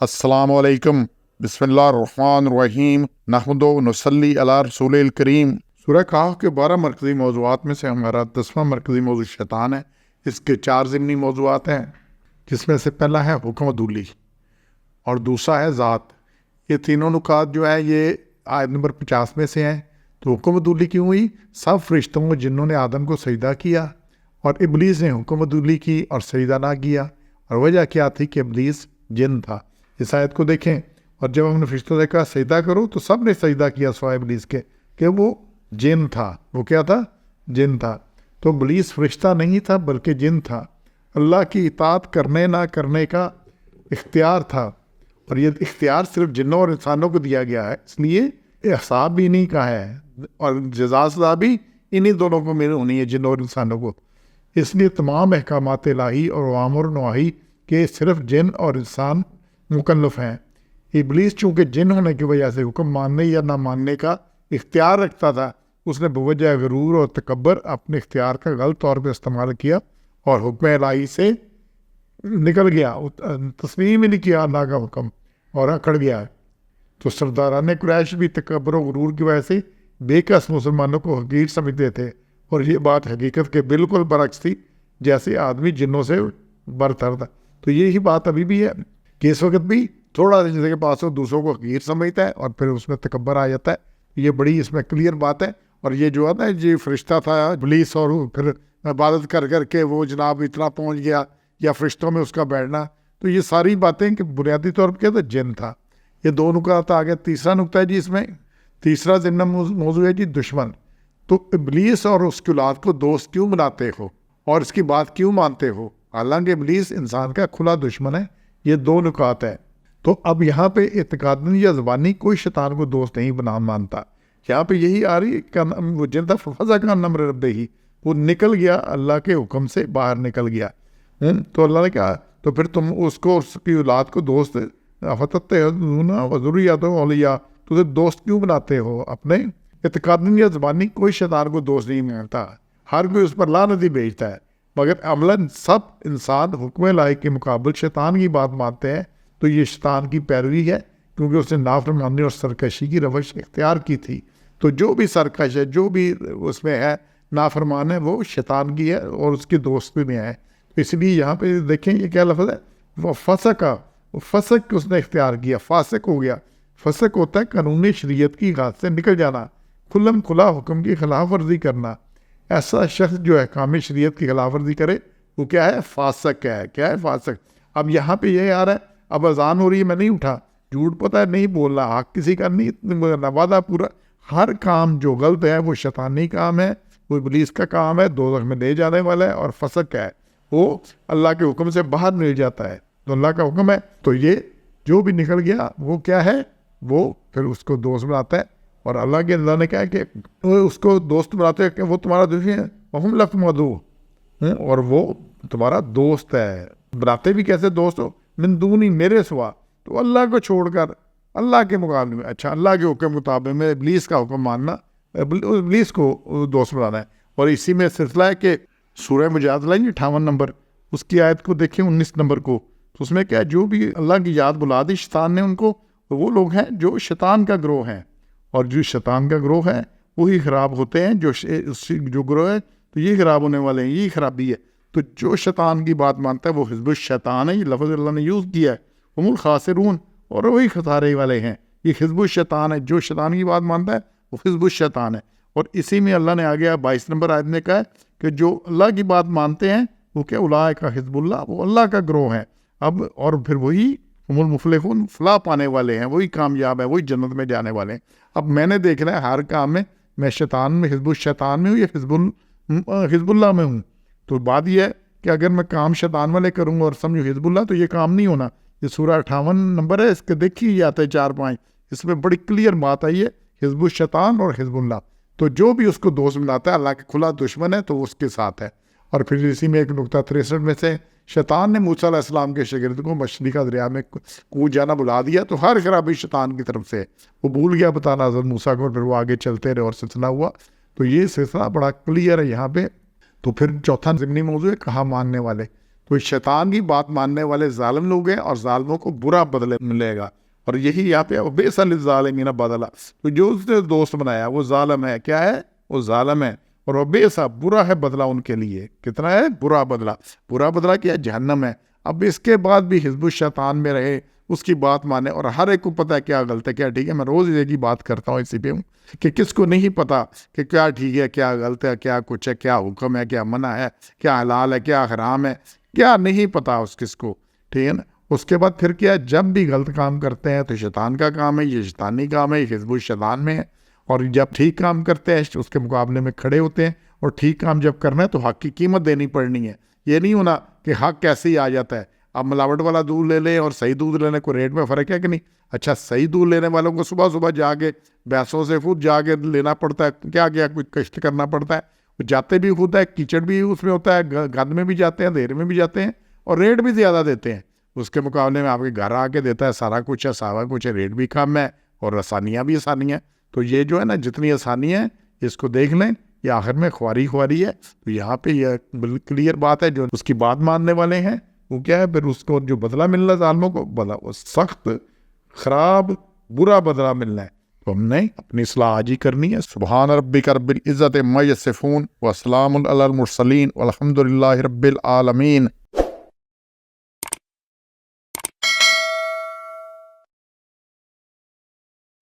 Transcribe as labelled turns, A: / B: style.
A: السلام علیکم، بسم اللہ الرحمن الرحیم، نحمد و نصلی علی رسول الکریم۔ سورہ کہف کے 12 مرکزی موضوعات میں سے ہمارا 10واں مرکزی موضوع شیطان ہے۔ اس کے 4 ضمنی موضوعات ہیں، جس میں سے پہلا ہے حکم عدولی اور دوسرا ہے ذات۔ یہ تینوں نکات جو ہیں یہ آیت نمبر 50 میں سے ہیں۔ تو حکم عدولی کیوں ہوئی؟ سب فرشتوں جنہوں نے آدم کو سجدہ کیا اور ابلیس نے حکم عدولی کی اور سجدہ نہ کیا، اور وجہ کیا تھی کہ ابلیس جن تھا۔ اس آیت کو دیکھیں، اور جب ہم نے فرشتوں سے کہا سجدہ کرو تو سب نے سجدہ کیا سوائے ابلیس کے، کہ وہ جن تھا۔ وہ کیا تھا؟ جن تھا۔ تو ابلیس فرشتہ نہیں تھا بلکہ جن تھا۔ اللہ کی اطاعت کرنے نہ کرنے کا اختیار تھا، اور یہ اختیار صرف جنوں اور انسانوں کو دیا گیا ہے، اس لیے حساب بھی انہیں کا ہے اور جزا سزا بھی انہیں دونوں کو ہونی ہے، جنوں اور انسانوں کو۔ اس لیے تمام احکامات الہی اور اوامر و نواہی کے صرف جن اور انسان مکلف ہیں۔ ابلیس چونکہ جن ہونے کی وجہ سے حکم ماننے یا نہ ماننے کا اختیار رکھتا تھا، اس نے بوجہ غرور اور تکبر اپنے اختیار کا غلط طور پہ استعمال کیا اور حکم الہی سے نکل گیا، تسلیم ہی نہیں کیا اللہ کا حکم اور اکڑ گیا۔ تو سرداران قریش بھی تکبر و غرور کی وجہ سے بے کس مسلمانوں کو حقیر سمجھتے تھے، اور یہ بات حقیقت کے بالکل برعکس تھی، جیسے آدمی جنوں سے برتر تھا۔ تو یہی بات ابھی بھی ہے کہ اس وقت بھی تھوڑا جس کے پاس ہو دوسروں کو حقیر سمجھتا ہے اور پھر اس میں تکبر آ جاتا ہے۔ یہ بڑی اس میں کلیئر بات ہے۔ اور یہ جو ہے نا، یہ فرشتہ تھا ابلیس، اور پھر عبادت کر کر کے وہ جناب اتنا پہنچ گیا، یا فرشتوں میں اس کا بیٹھنا، تو یہ ساری باتیں کہ بنیادی طور پہ کیا تھا؟ جن تھا۔ یہ 2 نکات آ گیا۔ تیسرا نکتہ ہے جی، اس میں تیسرا ضمن موضوع ہے جی دشمن۔ تو ابلیس اور اس کی اولاد کو دوست کیوں بناتے ہو اور اس کی بات کیوں مانتے ہو، حالانکہ ابلیس انسان کا کھلا دشمن ہے؟ یہ 2 نکات ہیں۔ تو اب یہاں پہ اعتقادی یا زبانی کوئی شیطان کو دوست نہیں مانتا۔ یہاں پہ یہی آ رہی کہ وہ جن تھا فضا کا نمر رب ہی، وہ نکل گیا اللہ کے حکم سے باہر نکل گیا۔ تو اللہ نے کہا تو پھر تم اس کو، اس کی اولاد کو دوست ضروریات اولیاء، تو دوست کیوں بناتے ہو اپنے؟ اعتقادی یا زبانی کوئی شیطان کو دوست نہیں مانتا، ہر کوئی اس پر لعنت ہی بھیجتا ہے، مگر عملاً سب انسان حکم الہی کے مقابل شیطان کی بات مانتے ہیں۔ تو یہ شیطان کی پیروی ہے، کیونکہ اس نے نافرمانی اور سرکشی کی روش اختیار کی تھی۔ تو جو بھی سرکش ہے، جو بھی اس میں ہے نافرمان ہے، وہ شیطان کی ہے اور اس کے دوست بھی ہے۔ تو اس لیے یہاں پہ دیکھیں یہ کیا لفظ ہے؟ وہ فسق اس نے اختیار کیا، فاسق ہو گیا۔ فسق ہوتا ہے قانونی شریعت کی غاز سے نکل جانا، کھلم کھلا حکم کی خلاف ورزی کرنا۔ ایسا شخص جو احکام شریعت کی خلاف ورزی کرے وہ کیا ہے؟ فاسق ہے۔ کیا ہے؟ فاسق۔ اب یہاں پہ یہ آ رہا ہے، اب اذان ہو رہی ہے، میں نہیں اٹھا، جھوٹ پتہ ہے، نہیں بولنا، حق کسی کا نہیں، وعدہ پورا، ہر کام جو غلط ہے وہ شیطانی کام ہے، وہ ابلیس کا کام ہے، دوزخ میں لے جانے والا ہے، اور فسق ہے، وہ اللہ کے حکم سے باہر نکل جاتا ہے۔ تو اللہ کا حکم ہے، تو یہ جو بھی نکل گیا وہ کیا ہے؟ وہ پھر اس کو دوست بناتا ہے، اور اللہ کے اللہ نے کہا کہ اس کو دوست بناتے ہیں کہ وہ تمہارا دشمن ہے، وہم لکم عدو، اور وہ تمہارا دوست ہے۔ بناتے بھی کیسے دوست ہو؟ من دونی، میرے سوا، تو اللہ کو چھوڑ کر اللہ کے مقابلے میں، اچھا اللہ کے حکم مطابق میں ابلیس کا حکم ماننا، ابلیس کو دوست بنانا ہے۔ اور اسی میں سلسلہ ہے کہ سورہ مجادلہ 58 نمبر، اس کی آیت کو دیکھیں 19 نمبر کو، تو اس میں کیا، جو بھی اللہ کی یاد بلا دی شیطان نے ان کو، وہ لوگ ہیں جو شیطان کا گروہ ہیں، اور جو شیطان کا گروہ ہے وہی خراب ہوتے ہیں، جو گروہ ہے تو یہ خراب ہونے والے ہیں، یہی خرابی ہے۔ تو جو شیطان کی بات مانتا ہے وہ حزب الشیطان ہے، یہ لفظ اللہ نے یوز کیا ہے، ہم الخاسرون، اور وہی خسارے والے ہیں۔ یہ حزب الشیطان ہے، جو شیطان کی بات مانتا ہے وہ حزب الشیطان ہے۔ اور اسی میں اللہ نے آگے 22 نمبر آیت میں کہا ہے کہ جو اللہ کی بات مانتے ہیں وہ کیا، اولئک کا حزب اللہ، وہ اللہ کا گروہ ہے۔ اب اور پھر وہی ہم المفلحون، فلاح پانے والے ہیں، وہی کامیاب ہیں، وہی جنت میں جانے والے ہیں۔ اب میں نے دیکھنا ہے ہر کام میں شیطان میں، حزب الشیطان میں ہوں یا حزب اللہ میں ہوں۔ تو بات یہ ہے کہ اگر میں کام شیطان والے کروں گا اور سمجھو حزب اللہ، تو یہ کام نہیں ہونا۔ یہ سورہ 58 نمبر ہے، اس کے دیکھیے یہ آتے 4-5، اس میں بڑی کلیئر بات آئی ہے، حزب الشیطان اور حزب اللہ۔ تو جو بھی اس کو دوست بناتا ہے اللہ کا کھلا دشمن ہے، تو وہ اس کے ساتھ ہے۔ اور پھر اسی میں ایک نقطہ 63 میں سے، شیطان نے موسیٰ علیہ السلام کے شاگرد کو مچھلی کا دریا میں کود جانا بلا دیا، تو ہر خرابی شیطان کی طرف سے، وہ بھول گیا بتانا حضرت موسیٰ کو، پھر وہ آگے چلتے رہے اور سلسلہ ہوا۔ تو یہ سلسلہ بڑا کلیئر ہے یہاں پہ۔ تو پھر چوتھا ضمنی موضوع ہے کہا ماننے والے۔ کوئی شیطان کی بات ماننے والے ظالم لوگ ہیں اور ظالموں کو برا بدلے ملے گا. اور یہی یہاں پہ بئس للظالمین بدلا، تو جو اس نے دوست بنایا وہ ظالم ہے. کیا ہے؟ وہ ظالم ہے. اور وہ بئسا برا ہے بدلہ ان کے لیے. کتنا ہے برا بدلہ؟ برا بدلہ کیا؟ جہنم ہے. اب اس کے بعد بھی حزب الشیطان میں رہے، اس کی بات مانے، اور ہر ایک کو پتہ ہے کیا غلط ہے کیا ٹھیک ہے. میں روز یہ کی بات کرتا ہوں اسی پہ ہوں کہ کس کو نہیں پتا کہ کیا ٹھیک ہے کیا غلط ہے، کیا کچھ ہے، کیا حکم ہے، کیا منع ہے، کیا حلال ہے، کیا حرام ہے، کیا نہیں پتا اس کس کو. ٹھیک ہے نا. اس کے بعد پھر کیا، جب بھی غلط کام کرتے ہیں تو شیطان کا کام ہے، یہ شیطانی کام ہے، یہ حزب الشیطان میں ہے. اور جب ٹھیک کام کرتے ہیں اس کے مقابلے میں کھڑے ہوتے ہیں، اور ٹھیک کام جب کرنا ہے تو حق کی قیمت دینی پڑنی ہے. یہ نہیں ہونا کہ حق کیسے ہی آ جاتا ہے. اب ملاوٹ والا دودھ لے لیں اور صحیح دودھ لینے کو ریٹ میں فرق ہے کہ نہیں؟ اچھا صحیح دودھ لینے والوں کو صبح صبح جا کے بھینسوں سے خود جا کے لینا پڑتا ہے، کیا کیا کچھ کشٹ کرنا پڑتا ہے. وہ جاتے بھی خود ہے، کیچڑ بھی اس میں ہوتا ہے، گند میں بھی جاتے ہیں، اندھیرے میں بھی جاتے ہیں، اور ریٹ بھی زیادہ دیتے ہیں. اس کے مقابلے میں آپ کے گھر آ کے دیتا ہے، سارا کچھ ہے، سارا کچھ ہے، ریٹ بھی کم ہے، اور آسانیاں بھی آسانی ہیں. تو یہ جو ہے نا جتنی آسانی ہے اس کو دیکھ لیں، یہ آخر میں خواری ہے. تو یہاں پہ یہ کلیئر بات ہے، جو اس کی بات ماننے والے ہیں وہ کیا ہے، پھر اس کو جو بدلہ ملنا ظالموں کو، وہ سخت خراب برا بدلہ ملنا ہے. تو ہم نے اپنی اصلاح آج ہی کرنی ہے. سبحان ربک رب العزت عما یصفون وسلام علی المرسلین والحمد للہ رب العالمین.